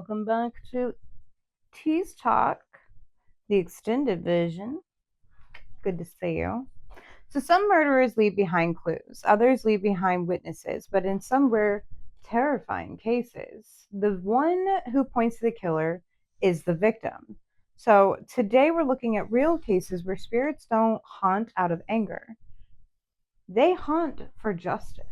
welcome back to Tease Talk, the extended version. Good to see you. So, some murderers leave behind clues, others leave behind witnesses, but in some rare, terrifying cases, the one who points to the killer is the victim. So, today we're looking at real cases where spirits don't haunt out of anger, they haunt for justice.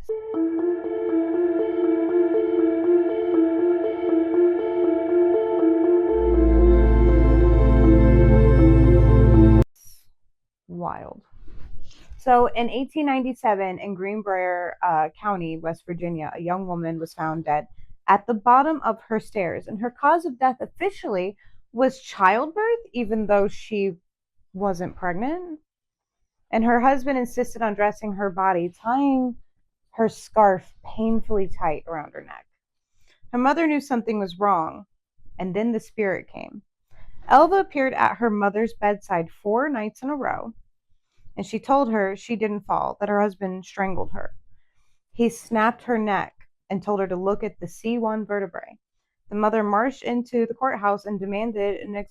Wild. So in 1897 in Greenbrier County, West Virginia, a young woman was found dead at the bottom of her stairs, and her cause of death officially was childbirth, even though she wasn't pregnant. And her husband insisted on dressing her body, tying her scarf painfully tight around her neck. Her mother knew something was wrong, and then the spirit came. Elva appeared at her mother's bedside 4 nights in a row, and she told her she didn't fall, that her husband strangled her. He snapped her neck and told her to look at the C1 vertebrae. The mother marched into the courthouse and demanded an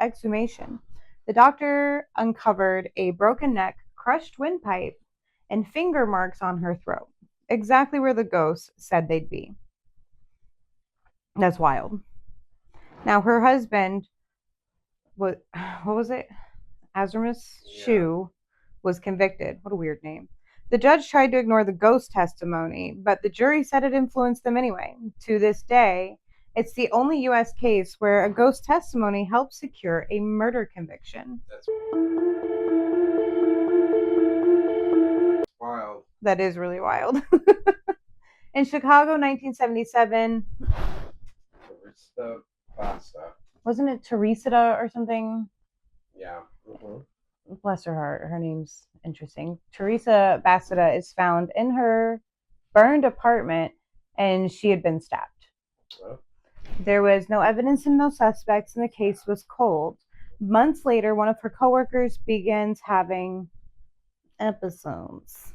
exhumation. The doctor uncovered a broken neck, crushed windpipe, and finger marks on her throat, exactly where the ghosts said they'd be. That's wild. Now, her husband, what was it? Azramus Shue, was convicted. What a weird name. The judge tried to ignore the ghost testimony, but the jury said it influenced them anyway. To this day, it's the only U.S. case where a ghost testimony helped secure a murder conviction. That's wild. That is really wild. In Chicago, 1977. Teresa Basta. Wasn't it Teresa or something? Yeah. Mm-hmm. Bless her heart. Her name's interesting. Teresa Basta is found in her burned apartment, and she had been stabbed. Oh. There was no evidence and no suspects, and the case was cold. Months later, one of her coworkers begins having episodes,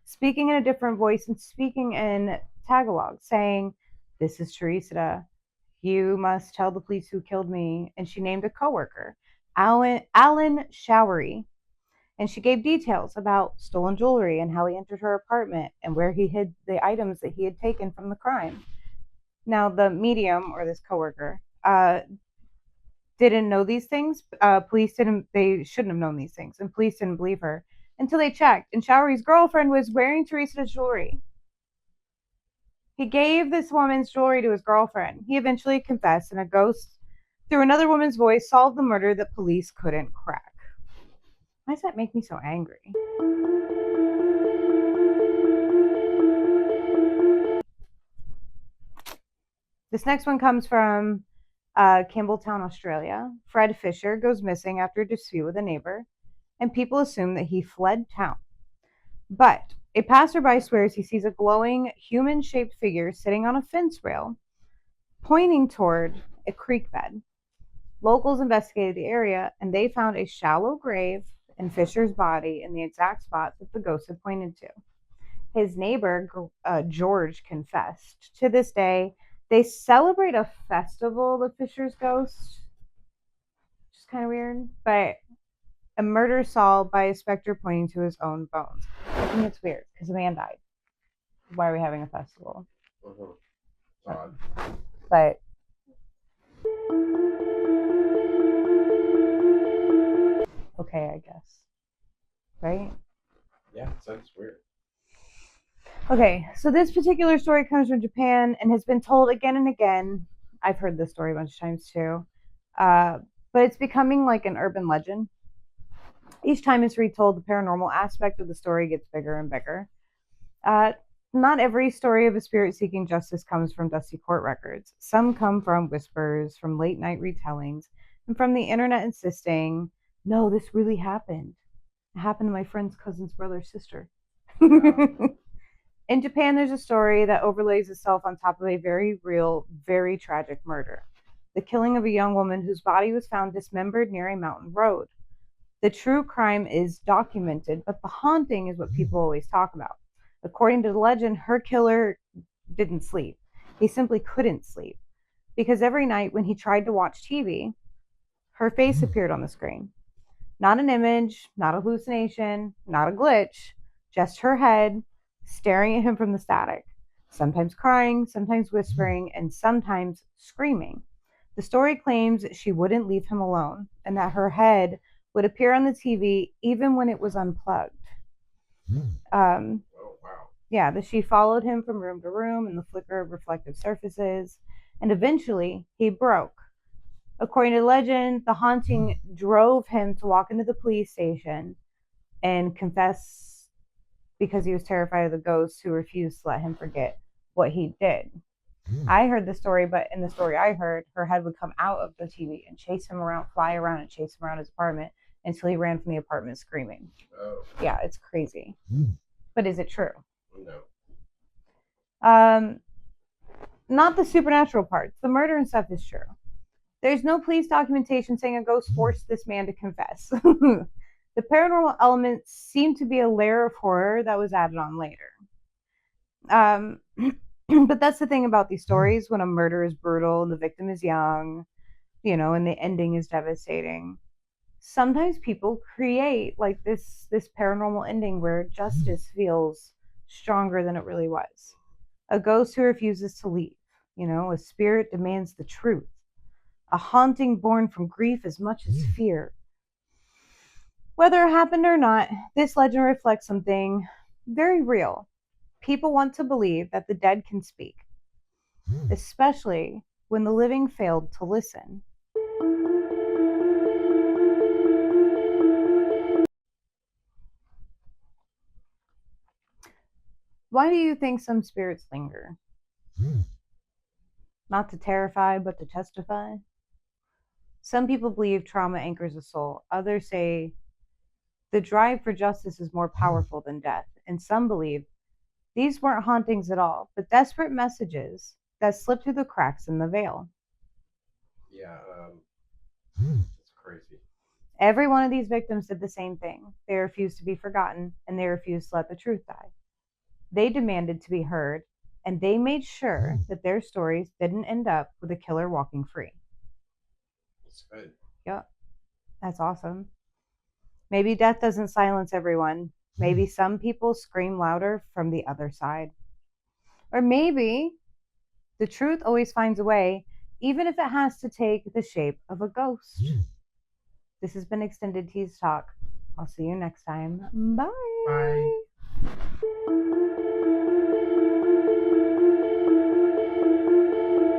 speaking in a different voice and speaking in Tagalog, saying, "This is Teresa. You must tell the police who killed me." And she named a coworker, Alan Showery. And she gave details about stolen jewelry and how he entered her apartment and where he hid the items that he had taken from the crime. Now, the medium, or this coworker, didn't know these things. They shouldn't have known these things, and police didn't believe her until they checked. And Showery's girlfriend was wearing Teresa's jewelry. He gave this woman's jewelry to his girlfriend. He eventually confessed, and a ghost, through another woman's voice, solved the murder that police couldn't crack. Why does that make me so angry? This next one comes from Campbelltown, Australia. Fred Fisher goes missing after a dispute with a neighbor, and people assume that he fled town. But a passerby swears he sees a glowing, human-shaped figure sitting on a fence rail, pointing toward a creek bed. Locals investigated the area, and they found a shallow grave and Fisher's body in the exact spot that the ghost had pointed to. His neighbor, George, confessed. To this day, they celebrate a festival of Fisher's ghost, which is kind of weird, but a murder solved by a specter pointing to his own bones. I think it's weird because a man died. Why are we having a festival? Mm-hmm. Odd. But okay, I guess. Right? Yeah, it sounds weird. Okay, so this particular story comes from Japan and has been told again and again. I've heard this story a bunch of times too. But it's becoming like an urban legend. Each time it's retold, the paranormal aspect of the story gets bigger and bigger. Not every story of a spirit seeking justice comes from dusty court records. Some come from whispers, from late night retellings, and from the internet insisting, "No, this really happened. It happened to my friend's cousin's brother's sister." Yeah. In Japan, there's a story that overlays itself on top of a very real, very tragic murder: the killing of a young woman whose body was found dismembered near a mountain road. The true crime is documented, but the haunting is what people always talk about. According to the legend, her killer didn't sleep. He simply couldn't sleep because every night when he tried to watch TV, her face appeared on the screen. Not an image, not a hallucination, not a glitch, just her head staring at him from the static, sometimes crying, sometimes whispering, and sometimes screaming. The story claims she wouldn't leave him alone and that her head would appear on the TV even when it was unplugged. Um, Oh, wow. yeah, that she followed him from room to room in the flicker of reflective surfaces, and eventually he broke. According to legend, the haunting drove him to walk into the police station and confess because he was terrified of the ghosts who refused to let him forget what he did. I heard the story, but in the story I heard, her head would come out of the TV and chase him around, fly around, and chase him around his apartment until he ran from the apartment screaming. Oh, Yeah, it's crazy. But is it true? no. Not the supernatural parts. The murder and stuff is true. There's no police documentation saying a ghost forced this man to confess. The paranormal elements seem to be a layer of horror that was added on later. But that's the thing about these stories when a murder is brutal and the victim is young, and the ending is devastating. Sometimes people create like this paranormal ending where justice feels stronger than it really was. A ghost who refuses to leave, a spirit demands the truth. A haunting born from grief as much as fear. Whether it happened or not, this legend reflects something very real. People want to believe that the dead can speak, especially when the living failed to listen. Why do you think some spirits linger? Not to terrify, but to testify? Some people believe trauma anchors a soul. Others say the drive for justice is more powerful than death. And some believe these weren't hauntings at all, but desperate messages that slipped through the cracks in the veil. Yeah, it's crazy. Every one of these victims did the same thing. They refused to be forgotten, and they refused to let the truth die. They demanded to be heard, and they made sure that their stories didn't end up with a killer walking free. It's good. Yep, that's awesome. Maybe death doesn't silence everyone. Maybe some people scream louder from the other side. Or maybe the truth always finds a way, even if it has to take the shape of a ghost. This has been Extended Tease Talk. I'll see you next time. Bye. Bye.